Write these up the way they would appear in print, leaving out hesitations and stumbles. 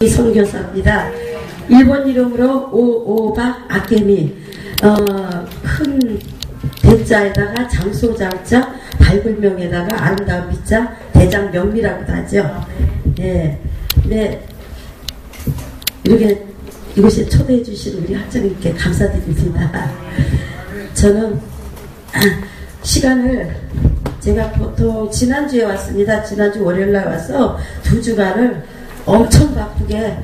선교사입니다. 일본 이름으로 오오박 아케미, 큰 대자에다가 장소장자, 발굴명에다가 아름다운 미자, 대장 명미라고도 하죠. 예, 네, 이렇게 이곳에 초대해 주신 우리 학장님께 감사드립니다. 저는 시간을 제가 보통 지난주에 왔습니다. 지난주 월요일날 와서 2주간을 엄청 바쁘게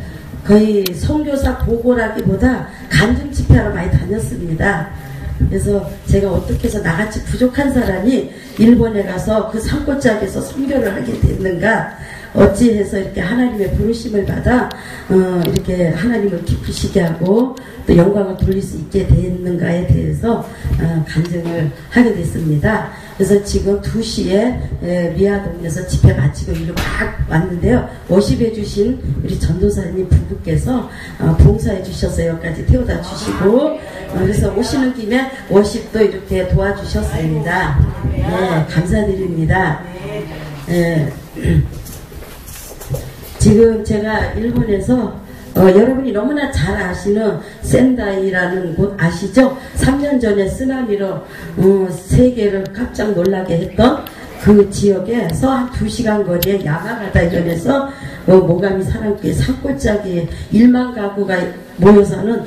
거의 선교사 보고라기보다 간증 집회하러 많이 다녔습니다. 그래서 제가 어떻게 해서 나같이 부족한 사람이 일본에 가서 그 산골짜기에서 선교를 하게 됐는가, 어찌해서 이렇게 하나님의 부르심을 받아 이렇게 하나님을 기쁘시게 하고 또 영광을 돌릴 수 있게 됐는가에 대해서 간증을 하게 됐습니다. 그래서 지금 2시에 미아동에서 집회 마치고 이리로 막 왔는데요. 워십해 주신 우리 전도사님 부부께서 봉사해 주셔서 여기까지 태워다 주시고, 그래서 오시는 김에 워십도 이렇게 도와주셨습니다. 네, 감사드립니다. 네. 지금 제가 일본에서 여러분이 너무나 잘 아시는 센다이라는 곳 아시죠? 3년 전에 쓰나미로 세계를 깜짝 놀라게 했던 그 지역에서 한 2시간 거리에 야마가다현에서 모가미 사랑교회 산골짜기에 1만 가구가 모여 사는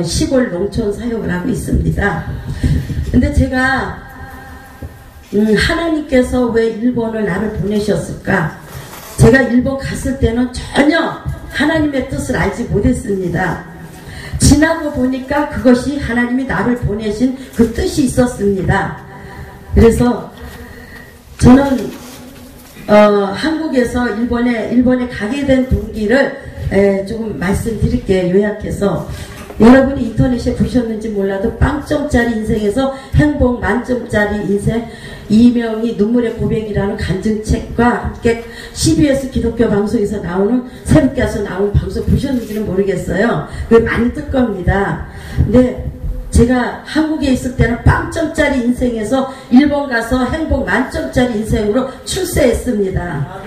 시골 농촌 사역을 하고 있습니다. 근데 제가 하나님께서 왜 일본을 나를 보내셨을까? 제가 일본 갔을 때는 전혀 하나님의 뜻을 알지 못했습니다. 지나고 보니까 그것이 하나님이 나를 보내신 그 뜻이 있었습니다. 그래서 저는 한국에서 일본에 가게 된 동기를 조금 말씀드릴게요. 요약해서. 여러분이 인터넷에 보셨는지 몰라도 빵점짜리 인생에서 행복 만점짜리 인생, 이명희 눈물의 고백이라는 간증책과 함께 CBS 기독교 방송에서 나오는 새롭게 와서 나온 방송 보셨는지는 모르겠어요. 그게 많이 뜰 겁니다. 근데 제가 한국에 있을 때는 빵점짜리 인생에서 일본 가서 행복 만점짜리 인생으로 출세했습니다.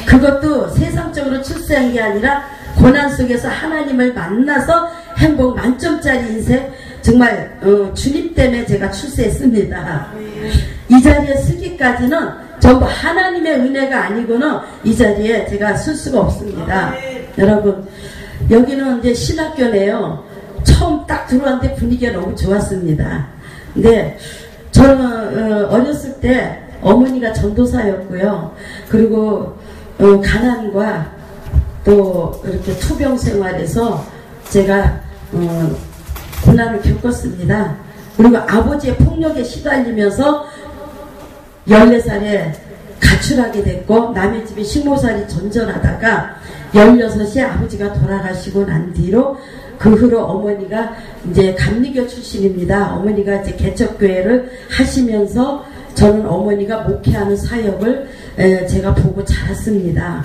그것도 세상적으로 출세한 게 아니라 고난 속에서 하나님을 만나서 행복 만점짜리 인생, 정말 주님 때문에 제가 출세했습니다. 이 자리에 서기까지는 전부 하나님의 은혜가 아니고는 이 자리에 제가 쓸 수가 없습니다. 여러분, 여기는 이제 신학교네요. 처음 딱 들어왔는데 분위기가 너무 좋았습니다. 근데 저는 어렸을 때 어머니가 전도사였고요. 그리고 가난과 또 이렇게 투병 생활에서 제가 고난을 겪었습니다. 그리고 아버지의 폭력에 시달리면서 14살에 가출하게 됐고, 남의 집에 15살이 전전하다가 16에 아버지가 돌아가시고 난 뒤로 그 후로 어머니가 이제 감리교 출신입니다. 어머니가 이제 개척교회를 하시면서 저는 어머니가 목회하는 사역을 제가 보고 자랐습니다.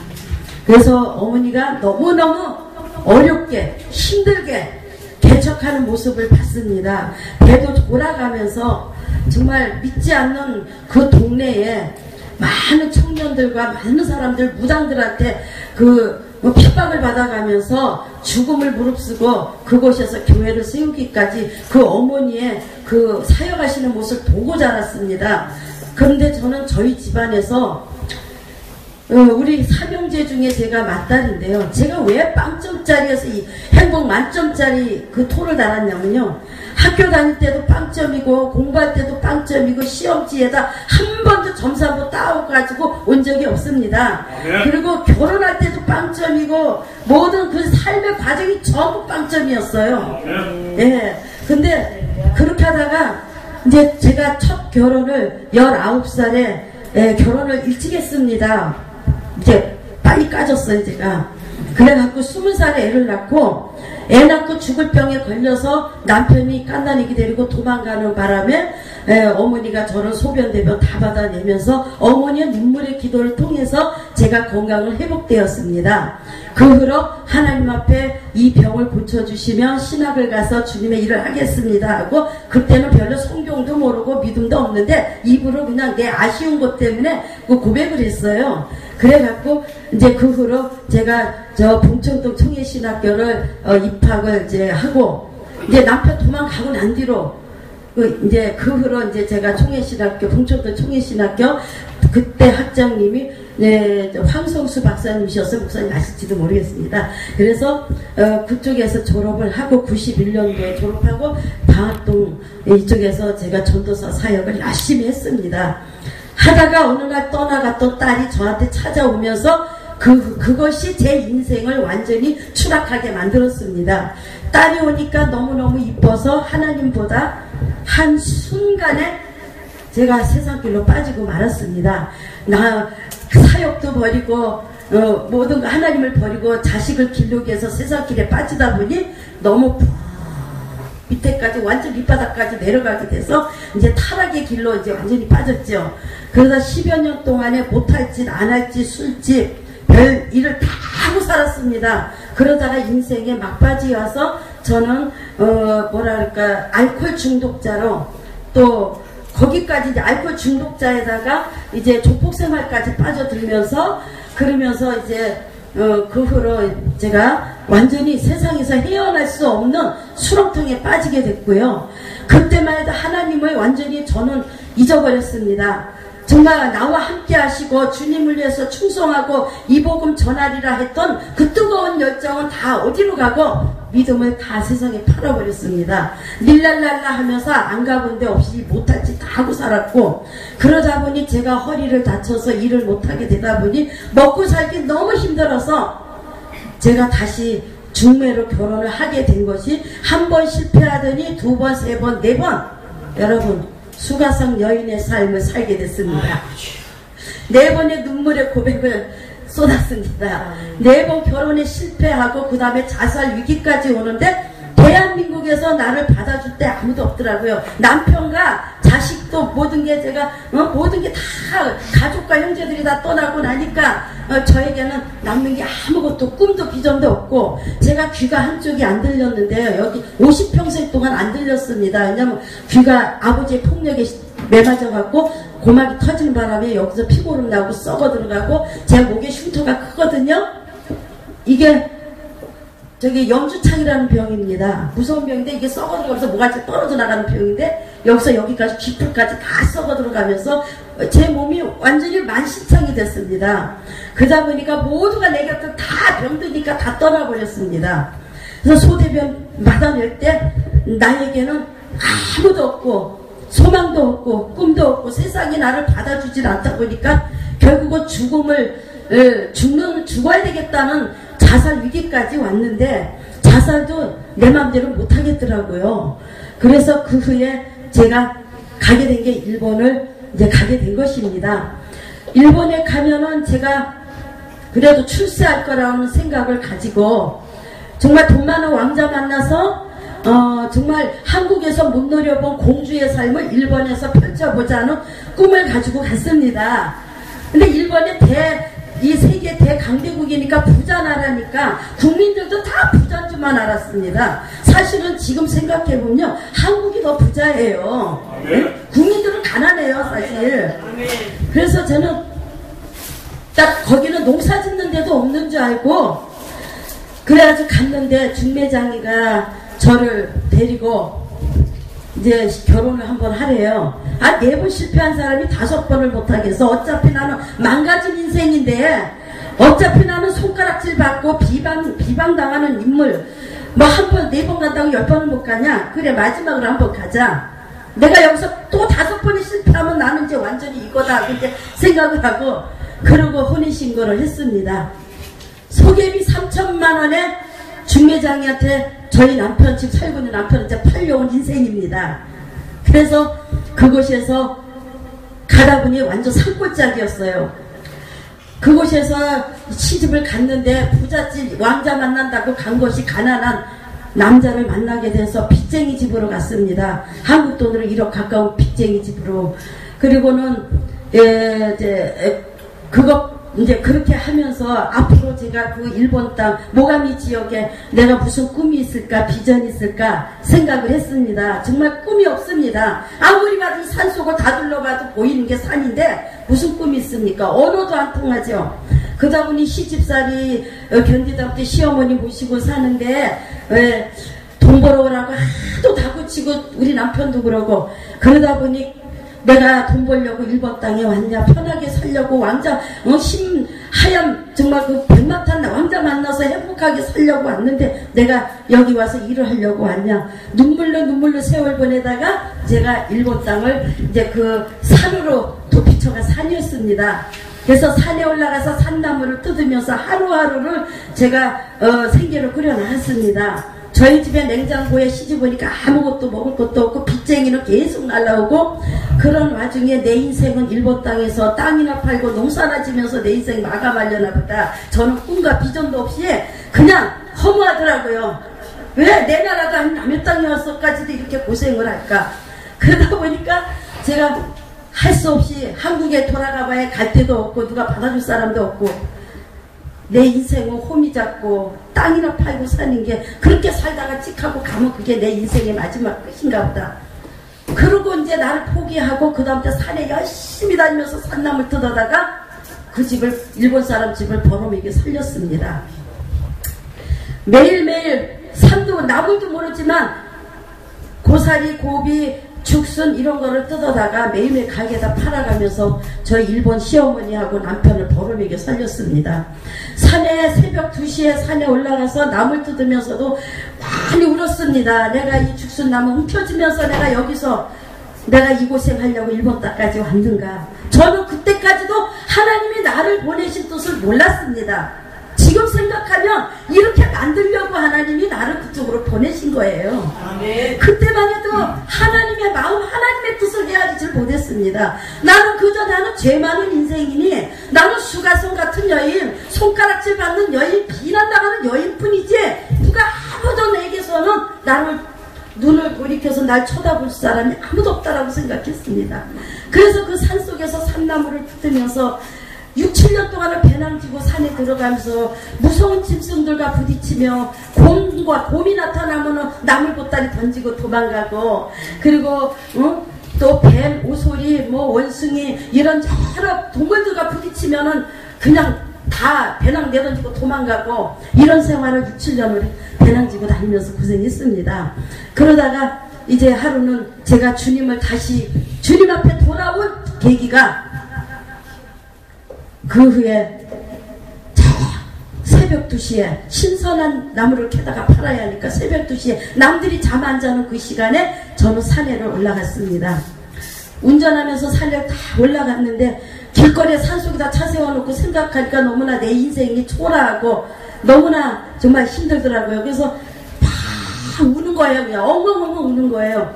그래서 어머니가 너무너무 어렵게 힘들게 개척하는 모습을 봤습니다. 배도 돌아가면서 정말 믿지 않는 그 동네에 많은 청년들과 많은 사람들, 무당들한테 핍박을 받아가면서 죽음을 무릅쓰고 그곳에서 교회를 세우기까지 그 어머니의 그 사역하시는 모습을 보고 자랐습니다. 그런데 저는 저희 집안에서 우리 삼형제 중에 제가 맏딸인데요. 제가 왜 빵점짜리에서 이 행복 만점짜리 그 토를 달았냐면요. 학교 다닐 때도 빵점이고 공부할 때도 빵점이고 시험지에다 한 번도 점수 한 번 따와가지고 온 적이 없습니다. 그리고 결혼할 때도 빵점이고 모든 그 삶의 과정이 전부 빵점이었어요. 예. 근데 그렇게 하다가 이제 제가 첫 결혼을 19살에 결혼을 일찍 했습니다. 이제 빨리 까졌어요, 제가. 그래갖고 20살에 애를 낳고, 애 낳고 죽을 병에 걸려서 남편이 깐난이기 데리고 도망가는 바람에 어머니가 저를 소변대변 다 받아내면서 어머니의 눈물의 기도를 통해서 제가 건강을 회복되었습니다. 그 후로 하나님 앞에 이 병을 고쳐주시면 신학을 가서 주님의 일을 하겠습니다 하고, 그때는 별로 성경도 모르고 믿음도 없는데 입으로 그냥 내 아쉬운 것 때문에 그 고백을 했어요. 그래갖고 이제 그 후로 제가 저 봉천동 청해신학교를 입학을 이제 하고 이제 남편 도망가고 난 뒤로 이제 그 후로 이제 제가 청해신학교 봉천동 청해신학교 그때 학장님이 네, 황성수 박사님이셔서 목사님 아실지도 모르겠습니다. 그래서 그쪽에서 졸업을 하고 91년도에 졸업하고 방학동 이쪽에서 제가 전도사 사역을 열심히 했습니다. 하다가 어느 날 떠나갔던 딸이 저한테 찾아오면서 그것이 제 인생을 완전히 추락하게 만들었습니다. 딸이 오니까 너무너무 이뻐서 하나님보다 한순간에 제가 세상길로 빠지고 말았습니다. 나 사역도 버리고 모든 하나님을 버리고 자식을 기르기 위해서 세상길에 빠지다 보니 너무 밑에까지 완전 밑바닥까지 내려가게 돼서 이제 타락의 길로 이제 완전히 빠졌죠. 그러다 10여 년 동안에 못할 짓, 안 할 짓, 술집, 별 일을 다 하고 살았습니다. 그러다가 인생에 막바지에 와서 저는 뭐랄까 알코올 중독자로 또 거기까지 이제 알코올 중독자에다가 이제 조폭 생활까지 빠져들면서 그러면서 이제 그 후로 제가 완전히 세상에서 헤어날 수 없는 수렁통에 빠지게 됐고요. 그때만 해도 하나님을 완전히 저는 잊어버렸습니다. 정말 나와 함께 하시고 주님을 위해서 충성하고 이 복음 전하리라 했던 그 뜨거운 열정은 다 어디로 가고 믿음을 다 세상에 팔아버렸습니다. 릴랄랄라 하면서 안 가본 데 없이 못할 짓 다 하고 살았고 그러다 보니 제가 허리를 다쳐서 일을 못하게 되다 보니 먹고 살기 너무 힘들어서 제가 다시 중매로 결혼을 하게 된 것이 한 번 실패하더니 두 번, 세 번, 네 번 여러분 수가성 여인의 삶을 살게 됐습니다. 네 번의 눈물의 고백을 쏟았습니다. 네 번 결혼에 실패하고 그 다음에 자살 위기까지 오는데 대한민국에서 나를 받아줄 때 아무도 없더라고요. 남편과 자식도 모든 게 제가 모든 게 다 가족과 형제들이 다 떠나고 나니까 저에게는 남는 게 아무것도 꿈도 비전도 없고 제가 귀가 한쪽이 안 들렸는데요. 여기 50평생 동안 안 들렸습니다. 왜냐면 귀가 아버지의 폭력에 매맞아 갖고 고막이 터지는 바람에 여기서 피고름 나고 썩어 들어가고 제 목에 흉터가 크거든요. 이게 저기 염주창이라는 병입니다. 무서운 병인데 이게 썩어 들어가면서 뭐가 떨어져 나가는 병인데 여기서 여기까지 귓불까지 다 썩어 들어가면서 제 몸이 완전히 만신창이 됐습니다. 그러다 보니까 모두가 내 곁을 다 병드니까 다 떠나버렸습니다. 그래서 소대변 받아낼 때 나에게는 아무도 없고 소망도 없고 꿈도 없고 세상이 나를 받아주질 않다 보니까 결국은 죽어야 되겠다는 자살 위기까지 왔는데 자살도 내 맘대로 못하겠더라고요. 그래서 그 후에 제가 가게 된 게 일본을 이제 가게 된 것입니다. 일본에 가면은 제가 그래도 출세할 거라는 생각을 가지고 정말 돈 많은 왕자 만나서 정말 한국에서 못 누려본 공주의 삶을 일본에서 펼쳐보자는 꿈을 가지고 갔습니다. 근데 일본의 이 세계 대강대국이니까 부자 나라니까 국민들도 다 부자인 줄만 알았습니다. 사실은 지금 생각해보면 한국이 더 부자예요. 국민들은 가난해요 사실. 그래서 저는 딱 거기는 농사 짓는 데도 없는 줄 알고 그래가지고 갔는데 중매장이가 저를 데리고 이제 결혼을 한번 하래요. 네 번 실패한 사람이 5번을 못하겠어. 어차피 나는 망가진 인생인데 어차피 나는 손가락질 받고 비방당하는 인물 뭐 한 번 4번 간다고 10번을 못 가냐. 그래 마지막으로 한번 가자. 내가 여기서 또 5번이 실패하면 나는 이제 완전히 이거다 이제 생각을 하고 그러고 혼인신고를 했습니다. 소개비 3천만 원에 중매장이한테 저희 남편 지금 살고 있는 남편한테 팔려온 인생입니다. 그래서 그곳에서 가다 보니 완전 산골짜기였어요. 그곳에서 시집을 갔는데 부잣집 왕자 만난다고 간 것이 가난한 남자를 만나게 돼서 빚쟁이 집으로 갔습니다. 한국 돈으로 1억 가까운 빚쟁이 집으로. 그리고는 이제 그렇게 하면서 앞으로 제가 그 일본 땅 모가미 지역에 내가 무슨 꿈이 있을까 비전이 있을까 생각을 했습니다. 정말 꿈이 없습니다. 아무리 봐도 산속을 다 둘러봐도 보이는 게 산인데 무슨 꿈이 있습니까? 언어도 안 통하죠. 그러다 보니 시집살이 견디다 못해 시어머니 모시고 사는데 돈 벌어오라고 하도 다그치고 우리 남편도 그러고 그러다 보니 내가 돈 벌려고 일본 땅에 왔냐 편하게 살려고 왕자 하얀 정말 그 백마탄 왕자 만나서 행복하게 살려고 왔는데 내가 여기 와서 일을 하려고 왔냐 눈물로 세월 보내다가 제가 일본 땅을 이제 그 산으로 도피처가 산이었습니다. 그래서 산에 올라가서 산나무를 뜯으면서 하루하루를 제가 생계를 꾸려나갔습니다. 저희 집에 냉장고에 시집오니까 아무것도 먹을 것도 없고 빚쟁이는 계속 날라오고 그런 와중에 내 인생은 일본 땅에서 땅이나 팔고 농사나 지면서 내 인생 마감하려나 보다. 저는 꿈과 비전도 없이 그냥 허무하더라고요. 왜 내 나라도 아닌 남의 땅에 와서까지도 이렇게 고생을 할까. 그러다 보니까 제가 할 수 없이 한국에 돌아가 봐야 갈 데도 없고 누가 받아줄 사람도 없고 내 인생은 홈이 잡고 땅이나 팔고 사는 게 그렇게 살다가 찍하고 가면 그게 내 인생의 마지막 끝인가 보다. 그러고 이제 나를 포기하고 그 다음부터 산에 열심히 다니면서 산나물 뜯어다가 그 집을 일본 사람 집을 벌어먹이게 살렸습니다. 매일매일 산도 나물도 모르지만 고사리 고비 죽순 이런 거를 뜯어다가 매일매일 가게에다 팔아가면서 저희 일본 시어머니하고 남편을 벌어먹여 살렸습니다. 산에 새벽 2시에 산에 올라가서 나물 뜯으면서도 많이 울었습니다. 내가 이 죽순나무 움켜쥐면서 내가 여기서 내가 이 고생하려고 일본 땅까지 왔는가. 저는 그때까지도 하나님이 나를 보내신 뜻을 몰랐습니다. 지금 생각하면 이렇게 만들려고 하나님이 나를 그쪽으로 보내신 거예요. 아멘. 그때만 해도 하나님의 마음, 하나님의 뜻을 헤아리질 못했습니다. 나는 죄 많은 인생이니 나는 수가성 같은 여인, 손가락질 받는 여인, 비난당하는 여인뿐이지 누가 아무도 내게서는 나를 눈을 돌이켜서 날 쳐다볼 사람이 아무도 없다라고 생각했습니다. 그래서 그 산속에서 산나무를 뜯으면서 6, 7년 동안을 배낭 지고 산에 들어가면서 무서운 짐승들과 부딪히며 곰이 나타나면 나물 보따리 던지고 도망가고 그리고 또 뱀, 오소리, 원숭이 이런 여러 동물들과 부딪히면은 그냥 다 배낭 내던지고 도망가고 이런 생활을 6, 7년을 배낭 지고 다니면서 고생했습니다. 그러다가 이제 하루는 제가 주님을 다시 주님 앞에 돌아온 계기가 그 후에 새벽 2시에 신선한 나무를 캐다가 팔아야 하니까 새벽 2시에 남들이 잠 안 자는 그 시간에 저는 산에를 올라갔습니다. 운전하면서 산에 다 올라갔는데 길거리에 산속에다 차 세워놓고 생각하니까 너무나 내 인생이 초라하고 너무나 정말 힘들더라고요. 그래서 막 우는 거예요. 그냥 엉엉엉엉 우는 거예요.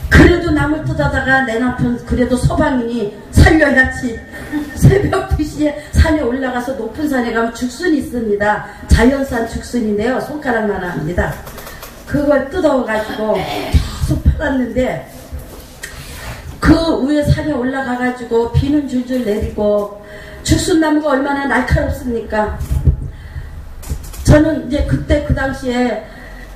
그래도 나물 뜯어다가 내 남편 그래도 서방이니 살려야지. 새벽 2시에 산에 올라가서 높은 산에 가면 죽순이 있습니다. 자연산 죽순인데요. 손가락만 합니다. 그걸 뜯어가지고 계속 팔았는데 그 위에 산에 올라가가지고 비는 줄줄 내리고 죽순나무가 얼마나 날카롭습니까? 저는 이제 그때 그 당시에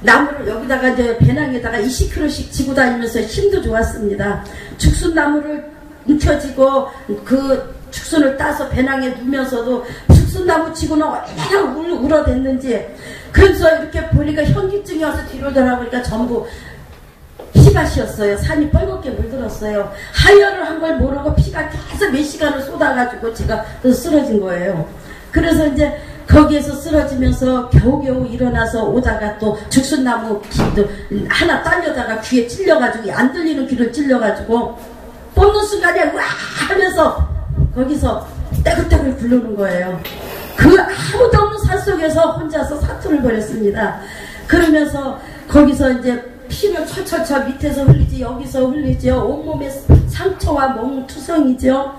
나무를 여기다가 이제 배낭에다가 20kg씩 지고 다니면서 힘도 좋았습니다. 죽순나무를 움켜쥐고 그 죽순을 따서 배낭에 누면서도 죽순나무 치고는 얼마나 울어댔는지. 그래서 이렇게 보니까 현기증이 와서 뒤로 돌아보니까 전부 피밭이었어요. 산이 뻘겋게 물들었어요. 하혈을 한 걸 모르고 피가 계속 몇 시간을 쏟아가지고 제가 쓰러진 거예요. 그래서 이제 거기에서 쓰러지면서 겨우겨우 일어나서 오다가 또 죽순나무 귀도 하나 딸려다가 귀에 찔려가지고 안 들리는 귀를 찔려가지고 뽑는 순간에 와 하면서 거기서 떼굴떼굴 굴르는 거예요. 그 아무도 없는 산속에서 혼자서 사투를 벌였습니다. 그러면서 거기서 이제 피를 철철철 밑에서 흘리지 여기서 흘리죠. 온몸에 상처와 멍투성이죠.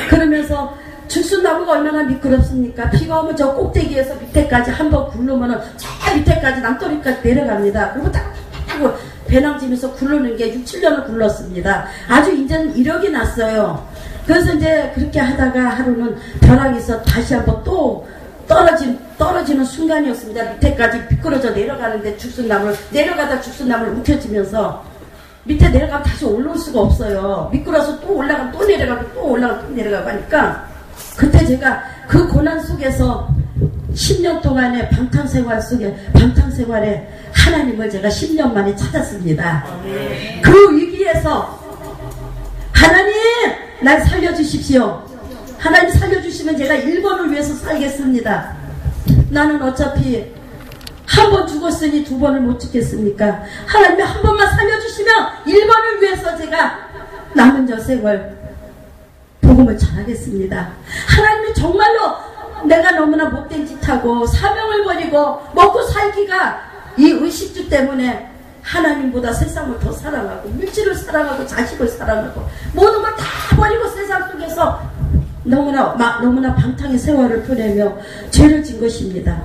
그러면서 죽순나무가 얼마나 미끄럽습니까? 비가 오면 저 꼭대기에서 밑에까지 한번 굴르면은 저 밑에까지 남도리까지 내려갑니다. 그리고 딱 하고 배낭지면서 굴르는 게 6, 7년을 굴렀습니다. 아주 이제는 이력이 났어요. 그래서 이제 그렇게 하다가 하루는 벼랑에서 다시 한번 또 떨어지는 순간이었습니다. 밑에까지 미끄러져 내려가는데 죽순나무를 내려가다 죽순나무를 움켜쥐면서 밑에 내려가면 다시 올라올 수가 없어요. 미끄러서 또 올라가면 또 내려가고 또 올라가고 또 내려가고 하니까 그때 제가 그 고난 속에서 10년 동안의 방탕생활에 하나님을 제가 10년 만에 찾았습니다. 그 위기에서 하나님 날 살려주십시오. 하나님 살려주시면 제가 1번을 위해서 살겠습니다. 나는 어차피 한 번 죽었으니 2번을 못 죽겠습니까? 하나님이 한 번만 살려주시면 1번을 위해서 제가 남은 여생을 복음을 전하겠습니다. 하나님이 정말로 내가 너무나 못된 짓하고 사명을 버리고 먹고 살기가 이 의식주 때문에 하나님보다 세상을 더 사랑하고 물질을 사랑하고 자식을 사랑하고 모든 걸 다 버리고 세상 속에서 너무나 방탕의 세월을 보내며 죄를 진 것입니다.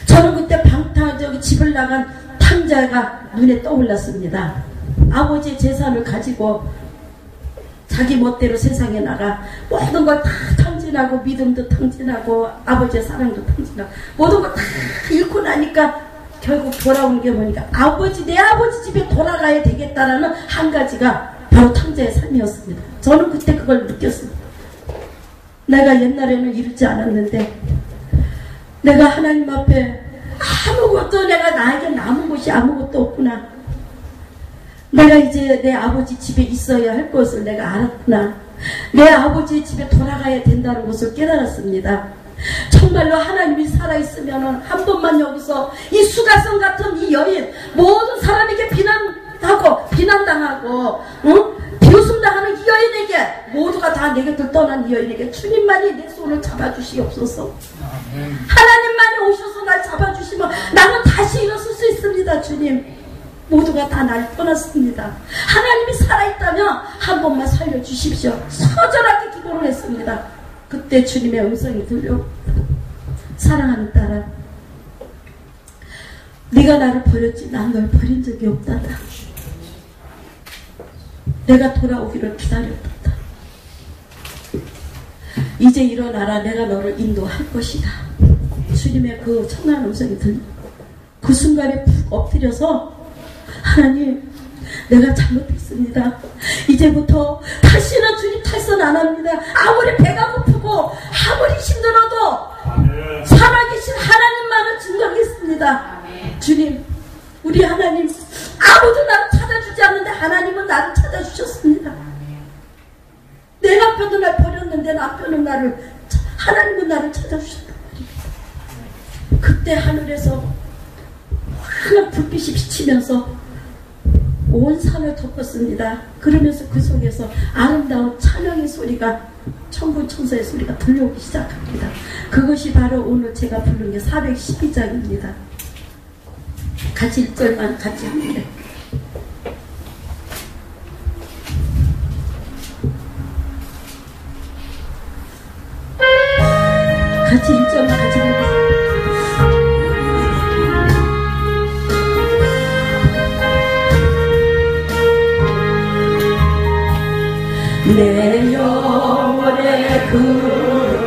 저는 그때 집을 나간 탕자가 눈에 떠올랐습니다. 아버지의 재산을 가지고 자기 멋대로 세상에 나가 모든 걸 다 탕진하고 믿음도 탕진하고 아버지의 사랑도 탕진하고 모든 걸 다 잃고 나니까 결국 돌아오는 게 뭐니까 내 아버지 집에 돌아가야 되겠다라는 한 가지가 바로 탕자의 삶이었습니다. 저는 그때 그걸 느꼈습니다. 내가 옛날에는 이루지 않았는데 내가 하나님 앞에 아무것도 나에게 남은 것이 아무것도 없구나. 내가 이제 내 아버지 집에 있어야 할 것을 내가 알았구나. 내 아버지 집에 돌아가야 된다는 것을 깨달았습니다. 정말로 하나님이 살아있으면 한 번만 여기서 이 수가성 같은 이 여인 모든 사람에게 비난당하고 비웃음당하는 이 여인에게 모두가 다 내 곁을 떠난 이 여인에게 주님만이 내 손을 잡아주시옵소서. 하나님만이 오셔서 날 잡아주시면 나는 다시 일어설 수 있습니다. 주님, 모두가 다 날 떠났습니다. 하나님이 살아있다면 한 번만 살려주십시오. 처절하게 기도를 했습니다. 그때 주님의 음성이 들려옵니다. 사랑하는 딸아, 네가 나를 버렸지 난 널 버린 적이 없다다. 내가 돌아오기를 기다렸다. 이제 일어나라. 내가 너를 인도할 것이다. 주님의 그 청한 음성이 들려. 그 순간에 푹 엎드려서 하나님, 내가 잘못했습니다. 이제부터 다시는 주님 탈선 안 합니다. 아무리 배가 고프고 아무리 힘들어도 살아계신 하나님만을 증거하겠습니다. 주님, 우리 하나님, 아무도 나를 찾아주지 않는데 하나님은 나를 찾아주셨습니다. 내 남편도 날 버렸는데 하나님은 나를 찾아주셨단 말입니다. 그때 하늘에서 환한 불빛이 비치면서 온 산을 덮었습니다. 그러면서 그 속에서 아름다운 찬양의 소리가, 천군 천사의 소리가 들려오기 시작합니다. 그것이 바로 오늘 제가 부른 게 412장입니다. 같이 1절만 같이 합니다. 같이 1절만 같이 합니다. 내 영혼의 그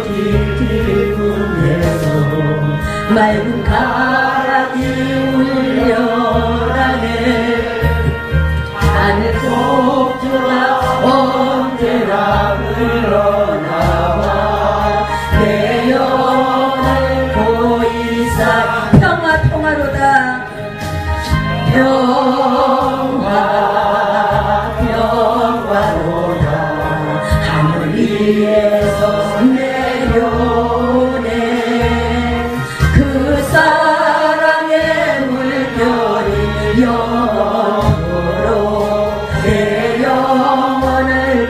깊은 곳에서 맑은 가락이 울려라네. 하늘 폭주가 언제나 흘러나와 내 영혼을 보이사 평화로다. 위에서 내려오네. 그 사랑의 물결이 영원으로 내 영혼을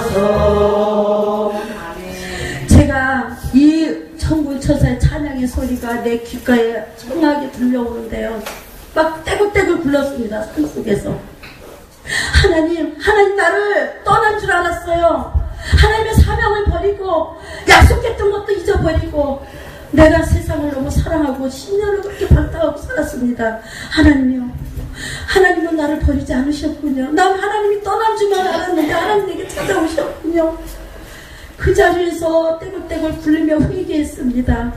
덮으소서. 제가 이 천군천사의 찬양의 소리가 내 귓가에 청하게 들려오는데요, 막 떼굴떼굴 굴렀습니다. 산속에서. 하나님 나를 떠난 줄 알았어요. 하나님의 사명을 버리고 약속했던 것도 잊어버리고 내가 세상을 너무 사랑하고 10년을 그렇게 방탕하고 살았습니다. 하나님은 나를 버리지 않으셨군요. 난 하나님이 떠난 줄만 알았는데 하나님 내게 찾아오셨군요. 그 자리에서 떼굴떼굴 굴리며 회개했습니다.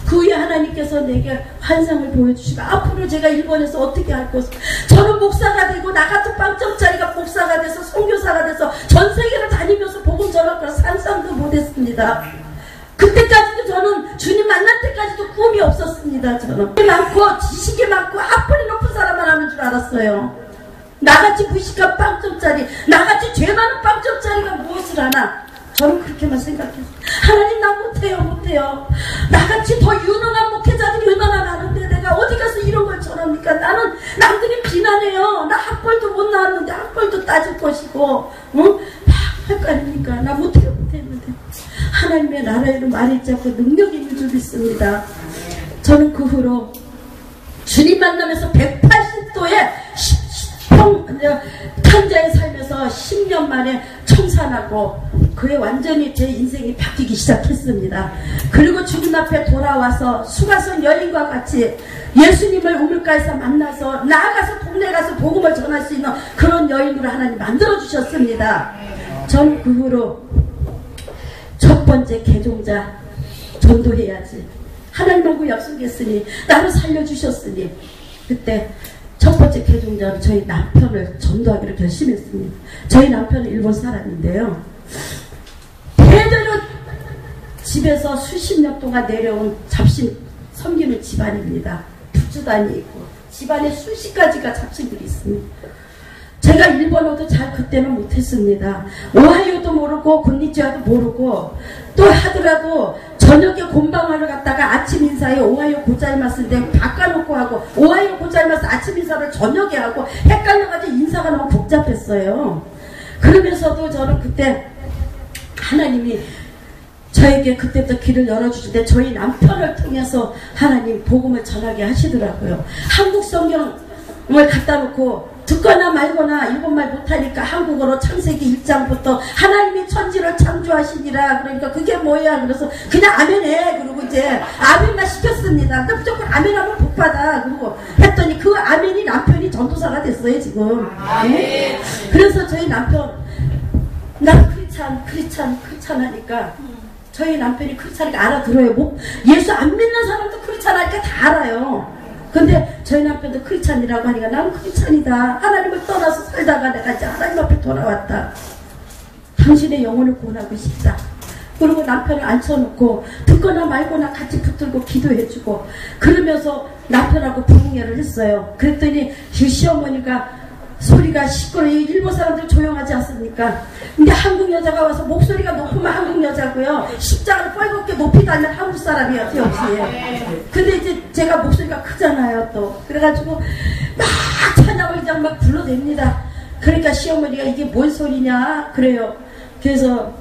그 후에 하나님께서 내게 환상을 보여주시고 앞으로 제가 일본에서 어떻게 할 것을, 저는 목사가 되고 나 같은 빵점짜리가 목사가 돼서 선교사가 돼서 전 세계를 다니면서 복음 전할 걸 상상도 못했습니다. 그때까지도 저는 주님 만날 때까지도 꿈이 없었습니다. 저는 많고 지식이 많고 악플이 높은 사람만 하는 줄 알았어요. 나같이 무식한 빵점짜리, 나같이 죄 많은 빵점짜리가 무엇을 하나, 저는 그렇게만 생각했어요. 하나님 나 못해요. 나같이 더 유능한 목회자들이 얼마나 많은데 내가 어디 가서 이런 걸 전합니까? 나는 남들이 비난해요. 나 학벌도 못 나왔는데 학벌도 따질 것이고 막 헷갈리니까 나 못했는데 하나님의 나라에는 말이 잡고 능력이 있는 줄 믿습니다. 저는 그 후로 주님 만나면서 180도의 탄자에 살면서 10년 만에 청산하고 그에 완전히 제 인생이 바뀌기 시작했습니다. 그리고 주님 앞에 돌아와서 수가성 여인과 같이 예수님을 우물가에서 만나서 나아가서 동네 가서 복음을 전할 수 있는 그런 여인으로 하나님 만들어주셨습니다. 전 그 후로 첫 번째 개종자 전도해야지. 하나님하고 약속했으니 나를 살려주셨으니 그때 첫 번째 개종자는 저희 남편을 전도하기로 결심했습니다. 저희 남편은 일본 사람인데요. 대대로 집에서 수십 년 동안 내려온 잡신 섬기는 집안입니다. 부주단이 있고 집안에 수십 가지가 잡신들이 있습니다. 제가 일본어도 잘 그때는 못했습니다. 오하이오도 모르고 곤니치와도 모르고 또 하더라도 저녁에 곤방하러 갔다가 아침 인사에 오하이오 고자이마스인데 바꿔놓고 하고 오하이오 고자이마스 아침 인사를 저녁에 하고 헷갈려가지고 인사가 너무 복잡했어요. 그러면서도 저는 그때 하나님이 저에게 그때부터 길을 열어주시는데 저희 남편을 통해서 하나님 복음을 전하게 하시더라고요. 한국 성경을 갖다 놓고 듣거나 말거나 일본말 못하니까 한국어로 창세기 1장부터 하나님이 천지를 창조하시니라. 그러니까 그게 뭐야? 그래서 그냥 아멘해. 그러고 이제 아멘만 시켰습니다. 근데 무조건 아멘하면 복받아. 그러고 했더니 그 아멘이 남편이 전도사가 됐어요 지금. 네? 그래서 저희 남편 나 크리찬 하니까 저희 남편이 크리찬이니까 알아들어요. 뭐 예수 안 믿는 사람도 크리찬 하니까 다 알아요. 근데 저희 남편도 크리스찬이라고 하니까 나는 크리스찬이다. 하나님을 떠나서 살다가 내가 이제 하나님 앞에 돌아왔다. 당신의 영혼을 구원하고 싶다. 그리고 남편을 앉혀놓고 듣거나 말거나 같이 붙들고 기도해주고 그러면서 남편하고 부흥회를 했어요. 그랬더니 시어머니가 소리가 시끄러워요. 일본 사람들 조용하지 않습니까? 근데 한국 여자가 와서 목소리가 높으면 한국 여자고요. 십자가를 뻘겋게 높이 달면 한국 사람이에요. 역시. 근데 이제 제가 목소리가 크잖아요. 또 그래가지고 막 찬양을 그냥 막 불러댑니다. 그러니까 시어머니가 이게 뭔 소리냐 그래요. 그래서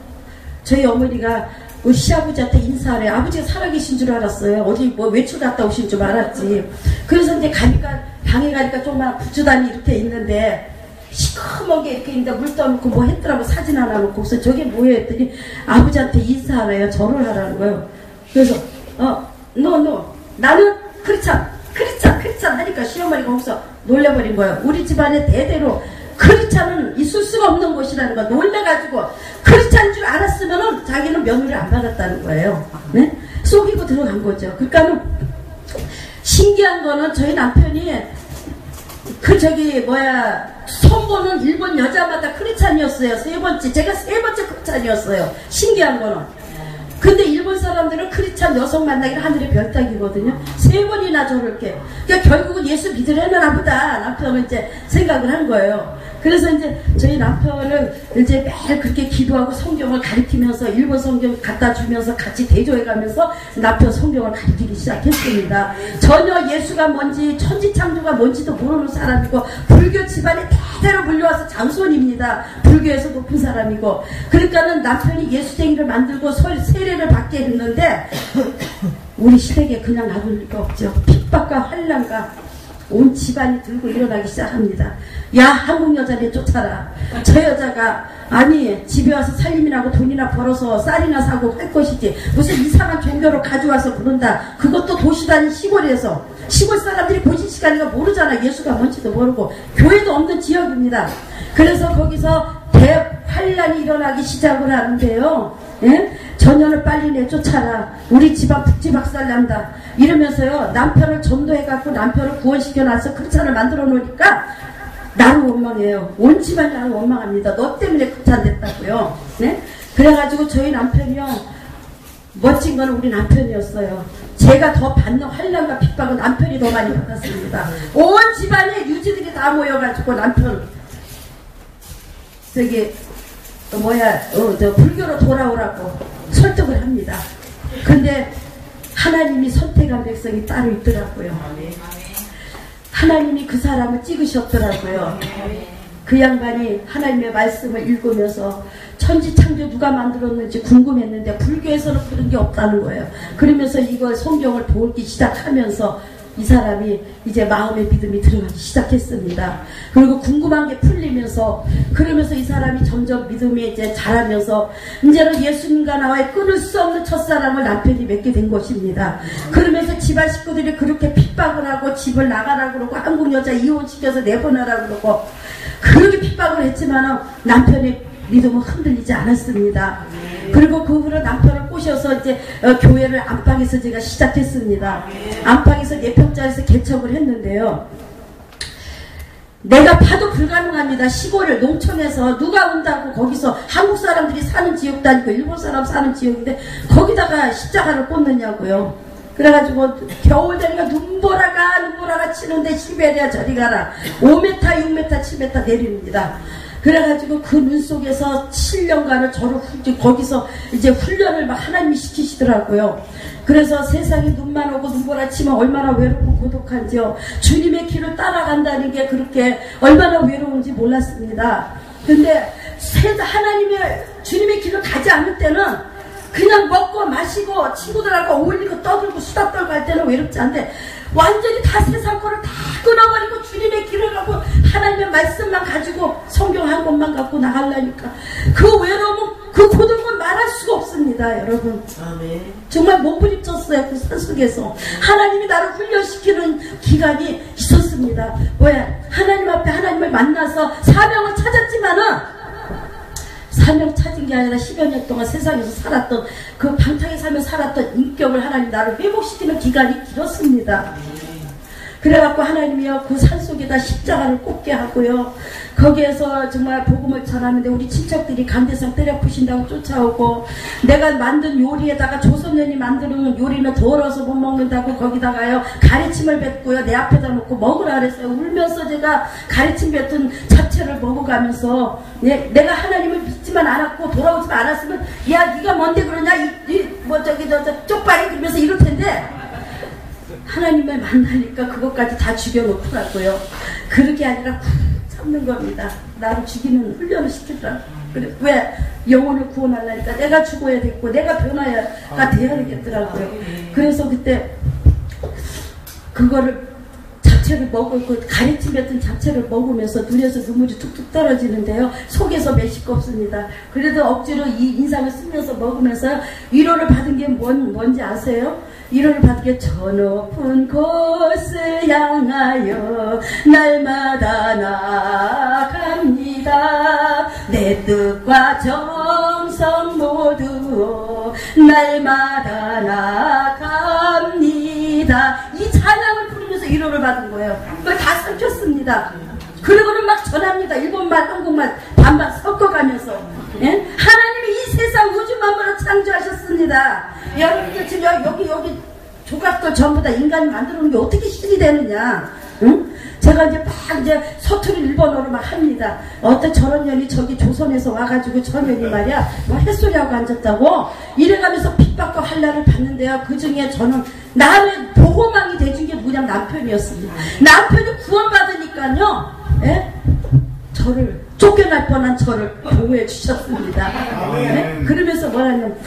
저희 어머니가 우리 시아버지한테 인사하래. 아버지가 살아계신 줄 알았어요. 어디 뭐 외출 갔다 오신 줄 알았지. 그래서 이제 가니까 방에 가니까 조그만 부추단이 이렇게 있는데 시커먼 게 이렇게 있는데 물 떠놓고 뭐 했더라고. 사진 하나 놓고. 그래서 저게 뭐예요 했더니 아버지한테 인사하래요. 절을 하라는 거예요. 그래서 나는 크리스찬 하니까 시어머니가 거기서 놀래버린 거예요. 우리 집안에 대대로 크리스찬은 있을 수가 없는 곳이라는 거 놀래가지고 크리스찬인 줄 알았으면은 자기는 며느리 안 받았다는 거예요. 네? 속이고 들어간 거죠. 그러니까는 신기한 거는 저희 남편이 선보는 일본 여자마다 크리스찬이었어요. 제가 세 번째 크리스찬이었어요. 신기한 거는. 근데 일본 사람들은 크리스찬 여성 만나기를 하늘의 별따기거든요. 세 번이나 저렇게. 그러니까 결국은 예수 믿으려나 보다 남편은 이제 생각을 한 거예요. 그래서 이제 저희 남편을 이제 매일 그렇게 기도하고 성경을 가르치면서 일본 성경 갖다 주면서 같이 대조해가면서 남편 성경을 가르치기 시작했습니다. 전혀 예수가 뭔지 천지창조가 뭔지도 모르는 사람이고 불교 집안에 대대로 물려와서 장손입니다. 불교에서 높은 사람이고 그러니까는 남편이 예수쟁이를 만들고 세례를 받게 했는데 우리 시댁에 그냥 놔둘 리가 없죠. 핍박과 환난과 온 집안이 들고 일어나기 시작합니다. 야 한국 여자를 쫓아라. 저 여자가 아니 집에 와서 살림이라고 돈이나 벌어서 쌀이나 사고 할 것이지 무슨 이상한 종교를 가져와서 그런다. 그것도 도시 다닌 시골에서 시골 사람들이 보신 시간이가 모르잖아. 예수가 뭔지도 모르고 교회도 없는 지역입니다. 그래서 거기서 대환란이 일어나기 시작을 하는데요. 예? 전혀를 빨리 내쫓아라. 우리 집안 북지박살난다. 이러면서요 남편을 전도해갖고 남편을 구원시켜놔서 크리스찬을 만들어 놓으니까 나를 원망해요. 온 집안이 나를 원망합니다. 너 때문에 크리스찬 됐다고요. 네? 그래가지고 저희 남편이요, 멋진 건 우리 남편이었어요. 제가 더 받는 환난과 핍박은 남편이 더 많이 받았습니다. 온 집안에 유지들이 다 모여가지고 남편 저기 저 불교로 돌아오라고 설득을 합니다. 근데 하나님이 선택한 백성이 따로 있더라고요. 하나님이 그 사람을 찍으셨더라고요. 그 양반이 하나님의 말씀을 읽으면서 천지창조 누가 만들었는지 궁금했는데 불교에서는 그런 게 없다는 거예요. 그러면서 이걸 성경을 보기 시작하면서 이 사람이 이제 마음의 믿음이 들어가기 시작했습니다. 그리고 궁금한 게 풀리면서, 그러면서 이 사람이 점점 믿음이 이제 자라면서 이제는 예수님과 나와의 끊을 수 없는 첫사랑을 남편이 맺게 된 것입니다. 그러면서 집안 식구들이 그렇게 핍박을 하고 집을 나가라고 그러고 한국 여자 이혼시켜서 내보내라고 그러고 그렇게 핍박을 했지만은 남편의 믿음은 흔들리지 않았습니다. 그리고 그 후로 남편을 꼬셔서 이제 교회를 안방에서 제가 시작했습니다. 안방에서 4평짜리에서 개척을 했는데요. 내가 봐도 불가능합니다. 시골을 농촌에서 누가 온다고 거기서 한국 사람들이 사는 지역도 아니고 일본 사람 사는 지역인데 거기다가 십자가를 꽂느냐고요. 그래가지고 겨울 되니까 눈보라가 치는데 시베리아 저리 가라. 5m, 6m, 7m 내립니다. 그래가지고 그 눈 속에서 7년간을 저를 거기서 이제 훈련을 막 하나님이 시키시더라고요. 그래서 세상에 눈만 오고 눈보라 치면 얼마나 외롭고 고독한지요. 주님의 길을 따라간다는 게 그렇게 얼마나 외로운지 몰랐습니다. 근데 하나님의 주님의 길을 가지 않을 때는 그냥 먹고 마시고 친구들하고 어울리고 떠들고 수다 떨고 할 때는 외롭지 않은데 완전히 다 세상 거를 다 끊어버리고 주님의 길을 가고 하나님의 말씀만 가지고 성경 한 권만 갖고 나가려니까 그 외로움은 그 고통은 말할 수가 없습니다. 여러분. 아멘. 정말 몸부림쳤어요. 그 산속에서 하나님이 나를 훈련시키는 기간이 있었습니다. 왜? 하나님 앞에 하나님을 만나서 사명을 찾았지만은 사명 찾은 게 아니라 10여 년 동안 세상에서 살았던 그 방탕의 삶을 살았던 인격을 하나님 나를 회복시키는 기간이 길었습니다. 그래갖고 하나님이요 그 산속에다 십자가를 꽂게 하고요 거기에서 정말 복음을 전하는데 우리 친척들이 간대상 때려 부신다고 쫓아오고 내가 만든 요리에다가 조선년이 만드는 요리는 더러워서 못 먹는다고 거기다가요 가래침을 뱉고요 내 앞에다 놓고 먹으라 그랬어요. 울면서 제가 가래침 뱉은 잡채를 먹어가면서 내가 하나님을 믿지만 않았고 돌아오지만 않았으면 야 네가 뭔데 그러냐 저 쪽발이 그러면서 이럴 텐데 하나님을 만나니까 그것까지 다 죽여놓더라고요. 그렇게 아니라 참는 겁니다. 나를 죽이는 훈련을 시키더라고요. 그래, 왜? 영혼을 구원하려니까 내가 죽어야 됐고 내가 변화가 돼야 되겠더라고요. 그래서 그때 그거를 잡채를 먹고 가래침 뱉은 잡채를 먹으면서 눈에서 눈물이 툭툭 떨어지는데요. 속에서 메시껍습니다. 그래도 억지로 이 인상을 쓰면서 먹으면서 위로를 받은 게 뭔지 아세요? 위로를 받은 게 저 높은 곳을 향하여 날마다 나아갑니다. 내 뜻과 정성 모두 날마다 나아갑니다. 이 찬양을 부르면서 위로를 받은 거예요. 그걸 다 삼켰습니다. 그리고는 막 전합니다. 일본말, 한국말 반반 섞어가면서 하나님이 이 세상 우주 만물을 창조하셨습니다. 여러분들 지금 여기 조각들 전부 다 인간이 만들어 놓은 게 어떻게 실이 되느냐? 응? 제가 이제 막 이제 서투리 일본어로 막 합니다. 어떤 저런 년이 저기 조선에서 와가지고 저 년이 말이야 뭐 햇소리하고 앉았다고 이래가면서 핍박과 환난을 받는데요. 그 중에 저는 남의 보호망이 돼준 게 누구냐 남편이었습니다. 남편이 구원받으니까요. 예? 저를 쫓겨날 뻔한 저를 보호해 주셨습니다. 예? 그러면서 뭐라냐면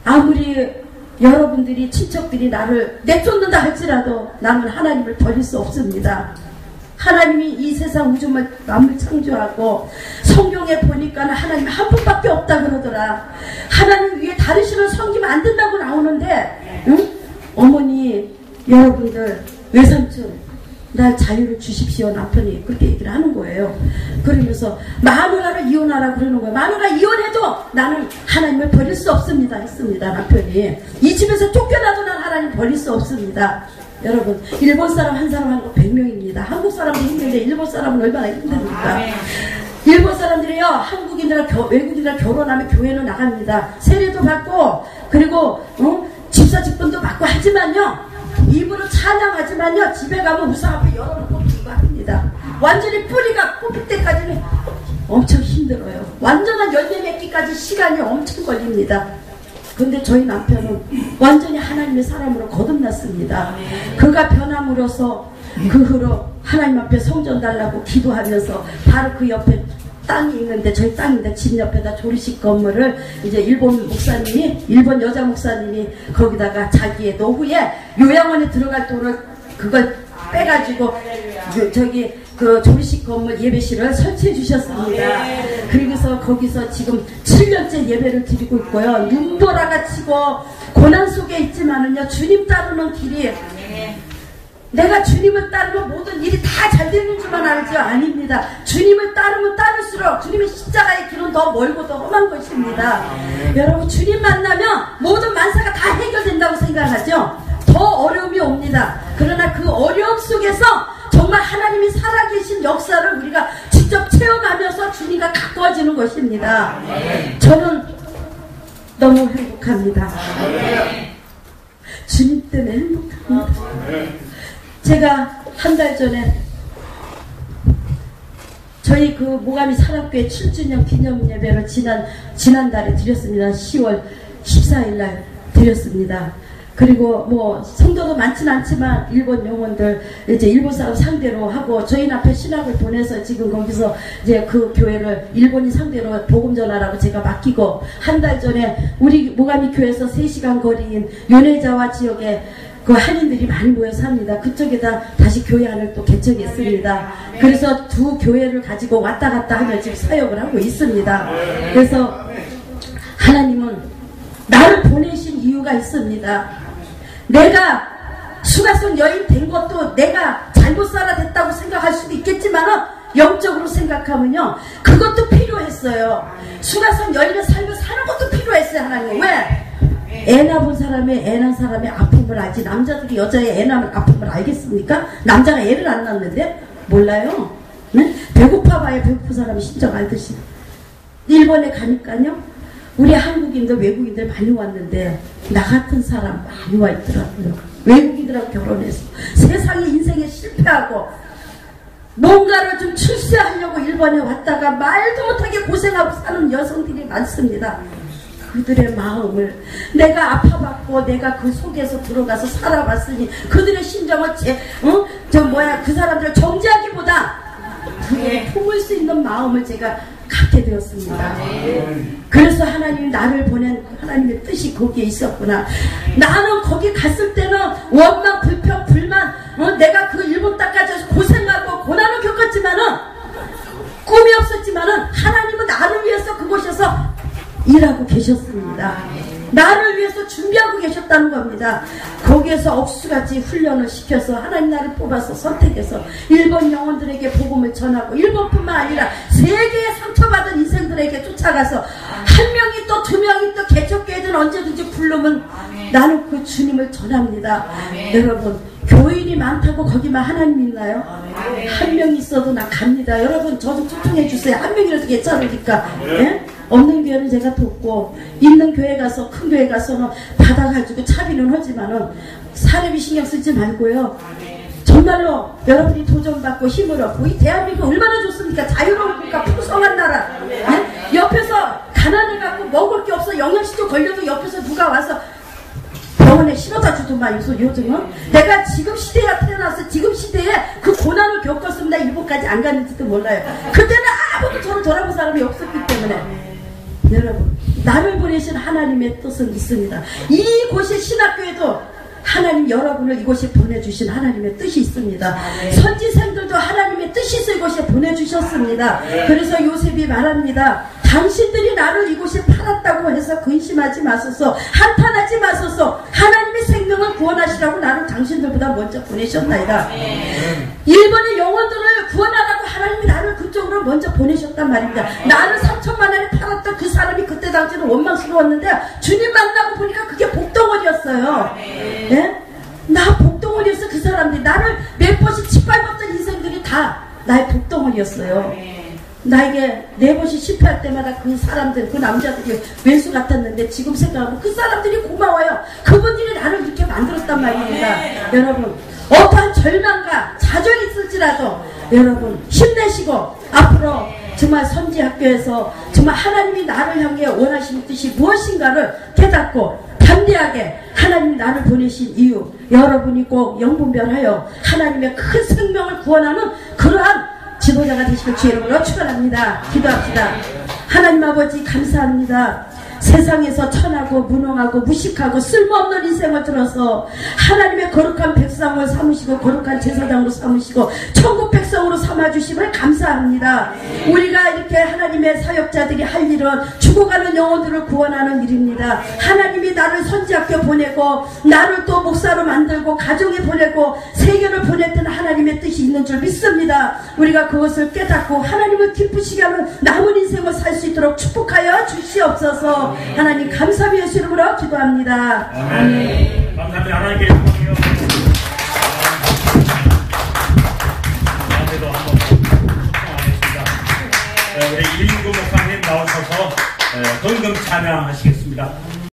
아무리 여러분들이 친척들이 나를 내쫓는다 할지라도 나는 하나님을 버릴 수 없습니다. 하나님이 이 세상 우주만 만물 창조하고 성경에 보니까 하나님 한 분밖에 없다 그러더라. 하나님 위에 다른 신을 섬기면 안 된다고 나오는데 응? 어머니 여러분들 외삼촌 날 자유를 주십시오. 남편이 그렇게 얘기를 하는 거예요. 그러면서 마누라를 이혼하라 그러는 거예요. 마누라 이혼해도 나는 하나님을 버릴 수 없습니다 했습니다. 남편이 이 집에서 쫓겨나도 난 하나님 버릴 수 없습니다. 여러분 일본 사람 한 사람 한 100명입니다. 한국 사람도 힘든데 일본 사람은 얼마나 힘듭니까? 일본 사람들이요, 한국인들이랑 외국인이랑 결혼하면 교회는 나갑니다. 세례도 받고, 그리고 집사 직분도 받고 하지만요, 입으로 찬양하지만요, 집에 가면 우상 앞에 열어놓고 기도합니다. 완전히 뿌리가 뽑힐 때까지는 엄청 힘들어요. 완전한 열매 맺기까지 시간이 엄청 걸립니다. 근데 저희 남편은 완전히 하나님의 사람으로 거듭났습니다. 그가 변함으로써 그 후로 하나님 앞에 성전 달라고 기도하면서 바로 그 옆에 땅이 있는데, 저희 땅인데 집 옆에다 조리식 건물을 이제 일본 여자 목사님이 거기다가 자기의 노후에 요양원에 들어갈 돈을 그걸 빼가지고 그 조리식 건물 예배실을 설치해 주셨습니다. 그러고서 거기서 지금 7년째 예배를 드리고 있고요. 눈보라가 치고 고난 속에 있지만은요, 주님 따르는 길이, 내가 주님을 따르면 모든 일이 다 잘 되는 줄만 알죠? 아닙니다. 주님을 따르면 따를수록 주님의 십자가의 길은 더 멀고 더 험한 것입니다. 여러분, 주님 만나면 모든 만사가 다 해결된다고 생각하죠? 더 어려움이 옵니다. 그러나 그 어려움 속에서 정말 하나님이 살아계신 역사를 우리가 직접 체험하면서 주님과 가까워지는 것입니다. 저는 너무 행복합니다. 주님 때문에 행복합니다. 제가 한 달 전에 저희 그 모가미 사랑교회 7주년 기념 예배를 지난달에 드렸습니다. 10월 14일 날 드렸습니다. 그리고 뭐 성도도 많진 않지만 일본 영혼들 이제 일본 사람 상대로 하고, 저희 남편 신학을 보내서 지금 거기서 이제 그 교회를 일본인 상대로 복음 전하라고 제가 맡기고, 한 달 전에 우리 모가미 교회에서 3시간 거리인 요네자와 지역에 그 한인들이 많이 모여 삽니다. 그쪽에다 다시 교회 안을 또 개척했습니다. 그래서 두 교회를 가지고 왔다 갔다 하며 지금 사역을 하고 있습니다. 그래서 하나님은 나를 보내신 이유가 있습니다. 내가 수가성 여인 된 것도 내가 잘못 살아 됐다고 생각할 수도 있겠지만, 영적으로 생각하면요, 그것도 필요했어요. 수가성 여인을 살며 사는 것도 필요했어요. 하나님. 왜? 애 낳은 사람이 아픔을 알지, 남자들이 여자의 애 낳은 아픔을 알겠습니까? 남자가 애를 안 낳는데 몰라요. 네? 배고파봐야 배고픈 사람이 심정 알듯이. 일본에 가니까요, 우리 한국인들 외국인들 많이 왔는데 나 같은 사람 많이 와 있더라고요. 외국인들하고 결혼해서 세상의 인생에 실패하고 뭔가를 좀 출세하려고 일본에 왔다가 말도 못하게 고생하고 사는 여성들이 많습니다. 그들의 마음을 내가 아파봤고 내가 그 속에서 들어가서 살아봤으니 그들의 심정을 그 사람들을 정죄하기보다 그들을 품을 수 있는 마음을 제가 갖게 되었습니다. 그래서 하나님이 나를 보낸 하나님의 뜻이 거기에 있었구나. 나는 거기 갔을 때는 원망, 불평, 불만, 내가 그 일본 땅까지 고생하고 고난을 겪었지만은, 꿈이 없었지만은 하나님은 나를 위해서 그곳에서 일하고 계셨습니다. 나를 위해서 준비하고 계셨다는 겁니다. 거기에서 억수같이 훈련을 시켜서 하나님 나를 뽑아서 선택해서 일본 영혼들에게 복음을 전하고, 일본뿐만 아니라 세계의 상처받은 인생들에게 쫓아가서 한 명이 또 두 명이 또 개척교회든 언제든지 부르면 나는 그 주님을 전합니다. 여러분, 교인이 많다고 거기만 하나님 있나요? 한 명 있어도 나 갑니다. 여러분, 저 좀 초청해 주세요. 한 명이라도 괜찮으니까. 네? 없는 교회는 제가 돕고, 있는 교회 가서, 큰 교회 가서는 받아가지고 차비는 하지만은 사례비 신경 쓰지 말고요. 정말로 여러분이 도전받고 힘을 얻고, 이 대한민국 얼마나 좋습니까? 자유로운 국가, 풍성한 나라. 네? 옆에서 가난해갖고 먹을 게 없어 영양실조 걸려도 옆에서 누가 와서 병원에 실어다 주더만. 요즘은 내가 지금 시대에 태어나서 지금 시대에 그 고난을 겪었으면 나 일본까지 안 갔는지도 몰라요. 그때는 아무도 저를 돌아본 사람이 없었기 때문에. 여러분, 나를 보내신 하나님의 뜻은 있습니다. 이곳의 신학교에도 하나님 여러분을 이곳에 보내주신 하나님의 뜻이 있습니다. 선지생들도 하나님의 뜻이 있어 이곳에 보내주셨습니다. 그래서 요셉이 말합니다. 당신들이 나를 이곳에 팔았다고 해서 근심하지 마소서, 한탄하지 마소서. 하나님의 생명을 구원하시라고 나를 당신들보다 먼저 보내셨나이다. 일본의 영혼들을 구원하라고 하나님이 나를 그쪽으로 먼저 보내셨단 말입니다. 나를 3천만 원에 팔았던 그 사람이 그때 당시는 원망스러웠는데 주님 만나고 보니까 그게 복덩어리였어요. 네? 나 복덩어리였어. 그 사람들이 나를 몇 번씩 짓밟았던 인생들이 다 나의 복덩어리였어요. 나에게 4번씩 실패할 때마다 그 사람들, 그 남자들이 왼수 같았는데 지금 생각하면 그 사람들이 고마워요. 그분들이 나를 이렇게 만들었단 말입니다. 여러분, 어떠한 절망과 좌절이 있을지라도 여러분 힘내시고 앞으로 정말 선지학교에서 정말 하나님이 나를 향해 원하시는 뜻이 무엇인가를 깨닫고 담대하게 하나님이 나를 보내신 이유, 여러분이 꼭 영분별하여 하나님의 큰 생명을 구원하는 그러한 지도자가 되시길 주의 이름으로 축원합니다. 기도합시다. 하나님 아버지 감사합니다. 세상에서 천하고 무능하고 무식하고 쓸모없는 인생을 들어서 하나님의 거룩한 백성을 삼으시고 거룩한 제사장으로 삼으시고 천국 백성으로 삼아주심을 감사합니다. 우리가 이렇게 하나님의 사역자들이 할 일은 죽어가는 영혼들을 구원하는 일입니다. 하나님이 나를 선지학교 보내고 나를 또 목사로 만들고 가정에 보내고 세계를 보냈던 하나님의 뜻이 있는 줄 믿습니다. 우리가 그것을 깨닫고 하나님을 기쁘시게 하는 남은 인생을 살 수 있도록 축복하여 주시옵소서. 하나님 감사의 예수 이름으로 기도합니다. 아멘. 감사합니다. 하나님께 영광이요. 다음에도 한번 축복하겠습니다. 우리 이인구 목사님 나오셔서 헌금 찬양하시겠습니다.